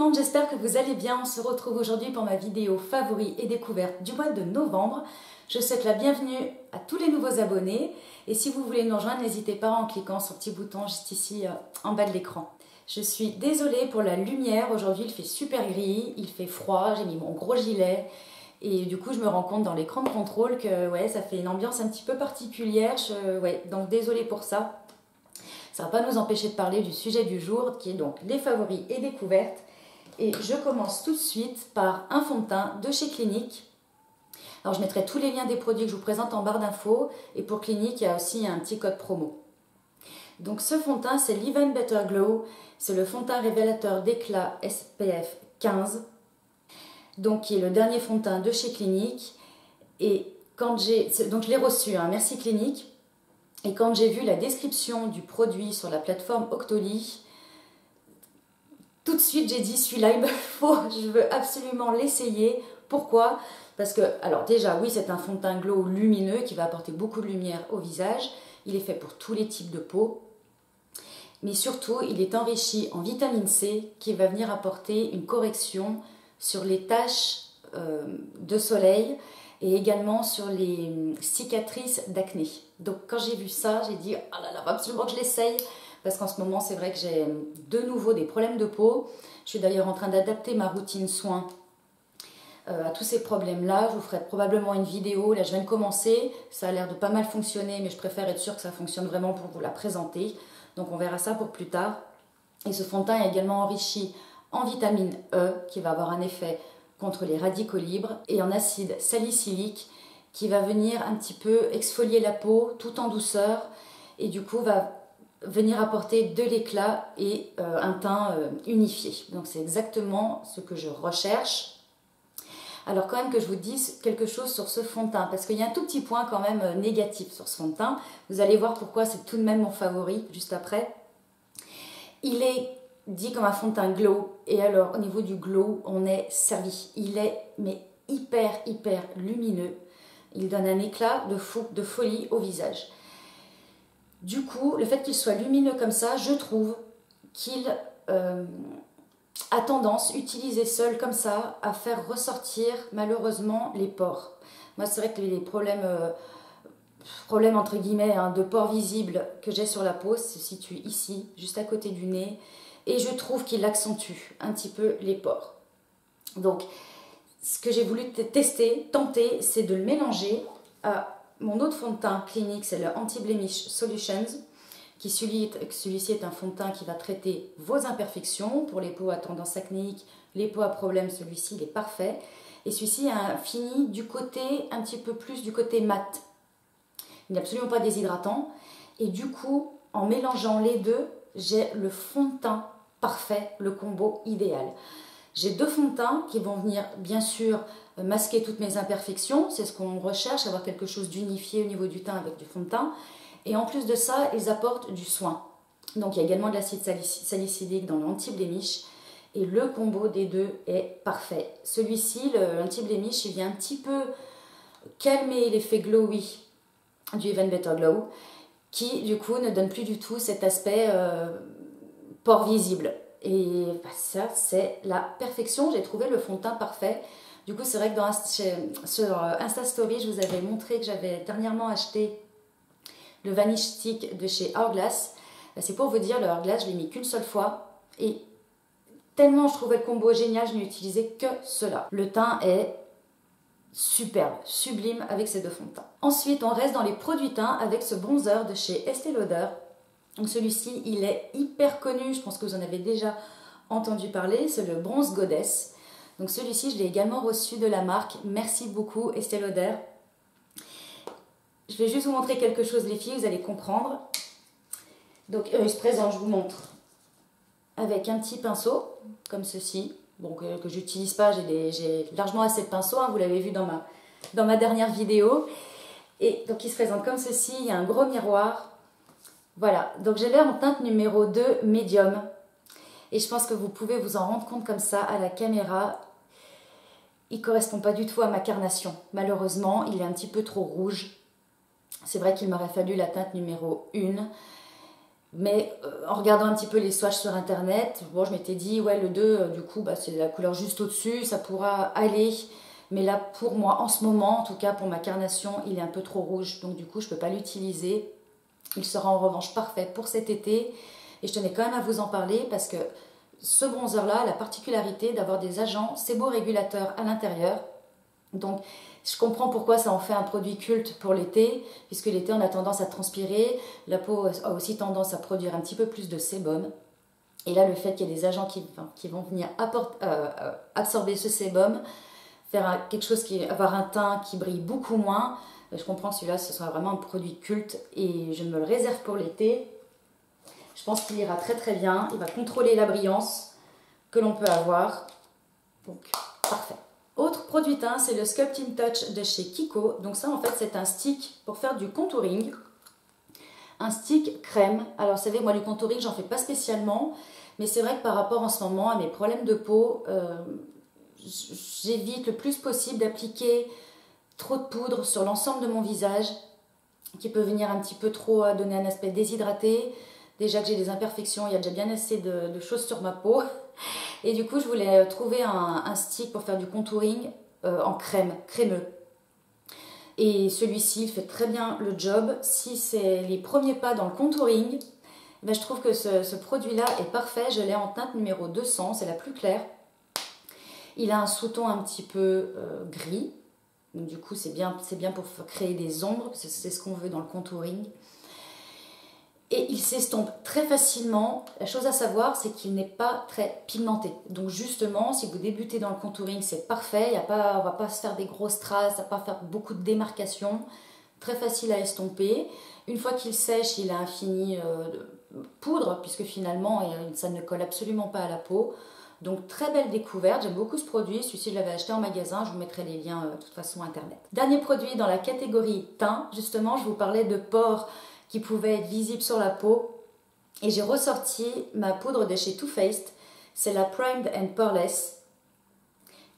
monde, j'espère que vous allez bien. On se retrouve aujourd'hui pour ma vidéo favori et découverte du mois de novembre. Je souhaite la bienvenue à tous les nouveaux abonnés et si vous voulez nous rejoindre, n'hésitez pas en cliquant sur le petit bouton juste ici en bas de l'écran. Je suis désolée pour la lumière, aujourd'hui il fait super gris, il fait froid, j'ai mis mon gros gilet et du coup je me rends compte dans l'écran de contrôle que ouais, ça fait une ambiance un petit peu particulière, donc désolée pour ça. Ça ne va pas nous empêcher de parler du sujet du jour qui est donc les favoris et découvertes. Et je commence tout de suite par un fond de teint de chez Clinique. Alors je mettrai tous les liens des produits que je vous présente en barre d'infos. Et pour Clinique, il y a aussi un petit code promo. Donc ce fond de teint, c'est l'Even Better Glow. C'est le fond de teint révélateur d'éclat SPF 15. Donc qui est le dernier fond de teint de chez Clinique. Et donc je l'ai reçu, hein, merci Clinique. Et quand j'ai vu la description du produit sur la plateforme Octoly, tout de suite j'ai dit celui-là il me faut, je veux absolument l'essayer. Pourquoi? Parce que, alors déjà oui, c'est un fond de teint glow lumineux qui va apporter beaucoup de lumière au visage. Il est fait pour tous les types de peau. Mais surtout, il est enrichi en vitamine C qui va venir apporter une correction sur les taches de soleil et également sur les cicatrices d'acné. Donc quand j'ai vu ça, j'ai dit « Ah là là, faut absolument que je l'essaye !» Parce qu'en ce moment, c'est vrai que j'ai de nouveau des problèmes de peau. Je suis d'ailleurs en train d'adapter ma routine soins à tous ces problèmes-là. Je vous ferai probablement une vidéo. Là, je viens de commencer. Ça a l'air de pas mal fonctionner, mais je préfère être sûre que ça fonctionne vraiment pour vous la présenter. Donc on verra ça pour plus tard. Et ce fond de teint est également enrichi en vitamine E, qui va avoir un effet contre les radicaux libres, et en acide salicylique, qui va venir un petit peu exfolier la peau tout en douceur, et du coup va venir apporter de l'éclat et un teint unifié. Donc c'est exactement ce que je recherche. Alors quand même que je vous dise quelque chose sur ce fond de teint, parce qu'il y a un tout petit point quand même négatif sur ce fond de teint. Vous allez voir pourquoi c'est tout de même mon favori juste après. Il est dit comme un fond de teint glow, et alors au niveau du glow, on est servi. Il est mais hyper lumineux. Il donne un éclat de folie au visage. Du coup, le fait qu'il soit lumineux comme ça, je trouve qu'il a tendance, utilisé seul comme ça, à faire ressortir malheureusement les pores. Moi, c'est vrai que les problèmes entre guillemets hein, de pores visibles que j'ai sur la peau se situent ici, juste à côté du nez, et je trouve qu'il accentue un petit peu les pores. Donc, ce que j'ai voulu tenter, c'est de le mélanger à mon autre fond de teint Clinique, c'est le Anti-Blemish Solutions, qui celui-ci est un fond de teint qui va traiter vos imperfections pour les peaux à tendance acnéique, les peaux à problème, celui-ci il est parfait. Et celui-ci a fini du côté, un petit peu plus du côté mat. Il n'est absolument pas déshydratant. Et du coup, en mélangeant les deux, j'ai le fond de teint parfait, le combo idéal. J'ai deux fonds de teint qui vont venir, bien sûr, masquer toutes mes imperfections. C'est ce qu'on recherche, avoir quelque chose d'unifié au niveau du teint avec du fond de teint. Et en plus de ça, ils apportent du soin. Donc, il y a également de l'acide salicylique dans l'anti-blémiche. Et le combo des deux est parfait. Celui-ci, l'anti-blémiche, il vient un petit peu calmer l'effet glowy du Even Better Glow, qui, du coup, ne donne plus du tout cet aspect pores visible. Et bah, ça, c'est la perfection. J'ai trouvé le fond de teint parfait. Du coup, c'est vrai que sur Insta Story, je vous avais montré que j'avais dernièrement acheté le Vanish Stick de chez Hourglass. C'est pour vous dire, le Hourglass, je l'ai mis qu'une seule fois. Et tellement je trouvais le combo génial, je n'ai utilisé que cela. Le teint est superbe, sublime avec ces deux fonds de teint. Ensuite, on reste dans les produits teints avec ce bronzer de chez Estée Lauder. Donc celui-ci, il est hyper connu, je pense que vous en avez déjà entendu parler, c'est le Bronze Goddess. Donc celui-ci, je l'ai également reçu de la marque. Merci beaucoup Estée Lauder. Je vais juste vous montrer quelque chose les filles, vous allez comprendre. Donc il se présente, je vous montre, avec un petit pinceau, comme ceci, bon, que j'utilise pas, j'ai largement assez de pinceaux, hein, vous l'avez vu dans ma dernière vidéo. Et donc il se présente comme ceci, il y a un gros miroir. Voilà, donc j'ai l'air en teinte numéro 2 médium. Et je pense que vous pouvez vous en rendre compte comme ça à la caméra. Il ne correspond pas du tout à ma carnation. Malheureusement, il est un petit peu trop rouge. C'est vrai qu'il m'aurait fallu la teinte numéro 1. Mais en regardant un petit peu les swatchs sur internet, bon, je m'étais dit, ouais, le 2, du coup, bah, c'est la couleur juste au-dessus, ça pourra aller. Mais là, pour moi, en ce moment, en tout cas pour ma carnation, il est un peu trop rouge. Donc du coup, je ne peux pas l'utiliser. Il sera en revanche parfait pour cet été. Et je tenais quand même à vous en parler parce que ce bronzer-là a la particularité d'avoir des agents séborégulateurs à l'intérieur. Donc, je comprends pourquoi ça en fait un produit culte pour l'été, puisque l'été, on a tendance à transpirer. La peau a aussi tendance à produire un petit peu plus de sébum. Et là, le fait qu'il y ait des agents qui vont venir absorber ce sébum, faire quelque chose avoir un teint qui brille beaucoup moins, je comprends que celui-là, ce sera vraiment un produit culte et je me le réserve pour l'été. Je pense qu'il ira très très bien. Il va contrôler la brillance que l'on peut avoir. Donc, parfait. Autre produit teint, c'est le Sculpting Touch de chez Kiko. Donc ça, en fait, c'est un stick pour faire du contouring. Un stick crème. Alors, vous savez, moi, du contouring, j'en fais pas spécialement. Mais c'est vrai que par rapport en ce moment à mes problèmes de peau, j'évite le plus possible d'appliquer trop de poudre sur l'ensemble de mon visage, qui peut venir un petit peu trop donner un aspect déshydraté. Déjà que j'ai des imperfections, il y a déjà bien assez de choses sur ma peau. Et du coup, je voulais trouver un stick pour faire du contouring en crémeux. Et celui-ci, il fait très bien le job. Si c'est les premiers pas dans le contouring, ben, je trouve que ce produit-là est parfait. Je l'ai en teinte numéro 200, c'est la plus claire. Il a un sous-ton un petit peu gris. Donc, du coup, c'est bien pour créer des ombres, parce que c'est ce qu'on veut dans le contouring. Et il s'estompe très facilement. La chose à savoir, c'est qu'il n'est pas très pigmenté. Donc justement, si vous débutez dans le contouring, c'est parfait. On ne va pas se faire des grosses traces, on ne va pas faire beaucoup de démarcations. Très facile à estomper. Une fois qu'il sèche, il a un fini poudre, puisque finalement, ça ne colle absolument pas à la peau. Donc très belle découverte, j'aime beaucoup ce produit. Celui-ci, je l'avais acheté en magasin, je vous mettrai les liens de toute façon internet. Dernier produit dans la catégorie teint, justement, je vous parlais de pores qui pouvaient être visibles sur la peau. Et j'ai ressorti ma poudre de chez Too Faced. C'est la Primed and Poreless,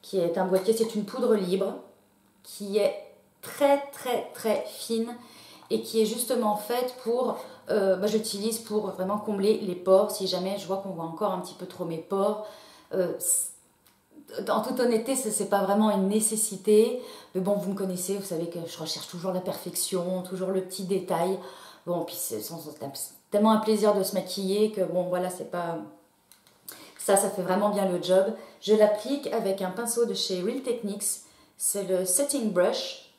qui est un boîtier, c'est une poudre libre, qui est très très très fine et qui est justement faite pour, j'utilise pour vraiment combler les pores, si jamais je vois qu'on voit encore un petit peu trop mes pores. En toute honnêteté, ce n'est pas vraiment une nécessité, mais bon, vous me connaissez, vous savez que je recherche toujours la perfection, toujours le petit détail. Bon, puis c'est tellement un plaisir de se maquiller que bon, voilà, c'est pas... Ça fait vraiment bien le job. Je l'applique avec un pinceau de chez Real Techniques. C'est le Setting Brush,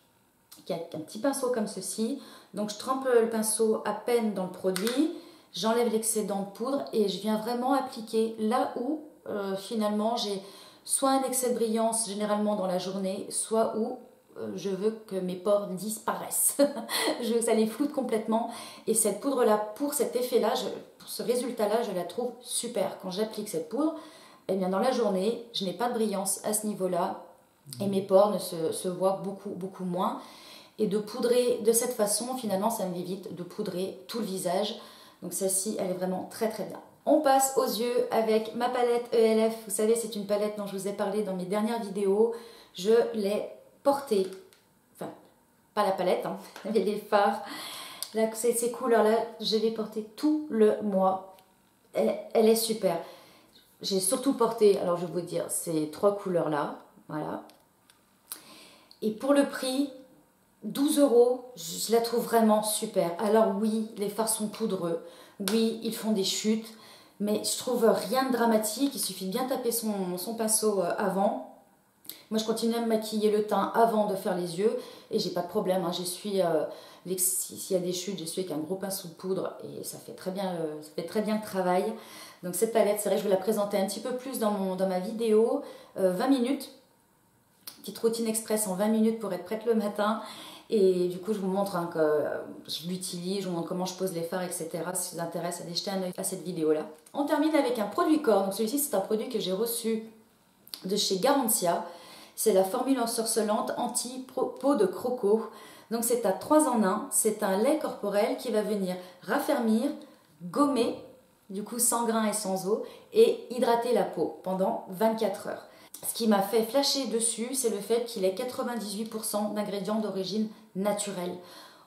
qui a un petit pinceau comme ceci. Donc, je trempe le pinceau à peine dans le produit. J'enlève l'excédent de poudre et je viens vraiment appliquer là où, finalement, j'ai soit un excès de brillance, généralement dans la journée, soit où je veux que mes pores disparaissent. Je veux que ça les floute complètement. Et cette poudre-là, pour cet effet-là, pour ce résultat-là, je la trouve super. Quand j'applique cette poudre, eh bien dans la journée, je n'ai pas de brillance à ce niveau-là. Et mes pores se voient beaucoup, beaucoup moins. Et de poudrer de cette façon, finalement, ça m'évite de poudrer tout le visage. Donc celle-ci, elle est vraiment très, très bien. On passe aux yeux avec ma palette ELF. Vous savez, c'est une palette dont je vous ai parlé dans mes dernières vidéos. Je l'ai portée, enfin, pas la palette, hein, mais les fards. Là, ces couleurs-là, je l'ai portée tout le mois. Elle est super. J'ai surtout porté, alors je vais vous dire, ces trois couleurs-là. Voilà. Et pour le prix, 12 €, je la trouve vraiment super. Alors oui, les fards sont poudreux. Oui, ils font des chutes. Mais je trouve rien de dramatique. Il suffit de bien taper son pinceau avant. Moi, je continue à me maquiller le teint avant de faire les yeux. Et j'ai pas de problème. Hein. S'il y a des chutes, j'essuie avec un gros pinceau de poudre. Et ça fait très bien le travail. Donc cette palette, c'est vrai que je vais la présenter un petit peu plus dans ma vidéo. 20 minutes. Petite routine express en 20 minutes pour être prête le matin. Et du coup, je vous montre que je l'utilise, je vous montre comment je pose les fards, etc. Si ça vous intéresse, allez jeter un œil à cette vidéo-là. On termine avec un produit corps. Donc celui-ci, c'est un produit que j'ai reçu de chez Garantia. C'est la formule ensorcelante anti-peau de croco. Donc c'est à 3 en 1. C'est un lait corporel qui va venir raffermir, gommer, du coup sans grains et sans eau, et hydrater la peau pendant 24 heures. Ce qui m'a fait flasher dessus, c'est le fait qu'il ait 98% d'ingrédients d'origine naturelle.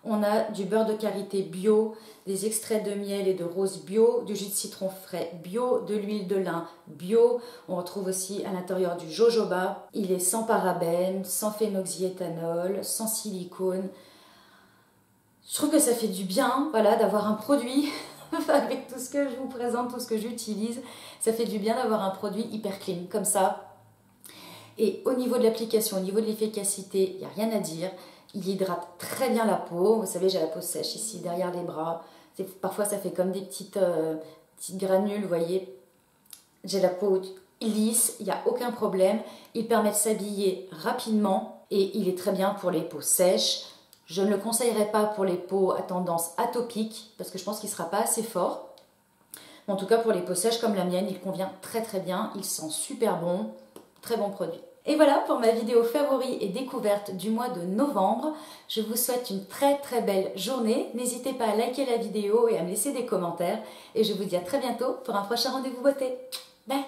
On a du beurre de karité bio, des extraits de miel et de rose bio, du jus de citron frais bio, de l'huile de lin bio. On retrouve aussi à l'intérieur du jojoba. Il est sans parabènes, sans phénoxyéthanol, sans silicone. Je trouve que ça fait du bien, voilà, d'avoir un produit avec tout ce que je vous présente, tout ce que j'utilise. Ça fait du bien d'avoir un produit hyper clean comme ça. Et au niveau de l'application, au niveau de l'efficacité, il n'y a rien à dire. Il hydrate très bien la peau. Vous savez, j'ai la peau sèche ici, derrière les bras. Parfois, ça fait comme des petites granules, vous voyez. J'ai la peau lisse, il n'y a aucun problème. Il permet de s'habiller rapidement et il est très bien pour les peaux sèches. Je ne le conseillerais pas pour les peaux à tendance atopique parce que je pense qu'il ne sera pas assez fort. En tout cas, pour les peaux sèches comme la mienne, il convient très très bien. Il sent super bon, très bon produit. Et voilà pour ma vidéo favori et découverte du mois de novembre. Je vous souhaite une très très belle journée. N'hésitez pas à liker la vidéo et à me laisser des commentaires. Et je vous dis à très bientôt pour un prochain rendez-vous beauté. Bye!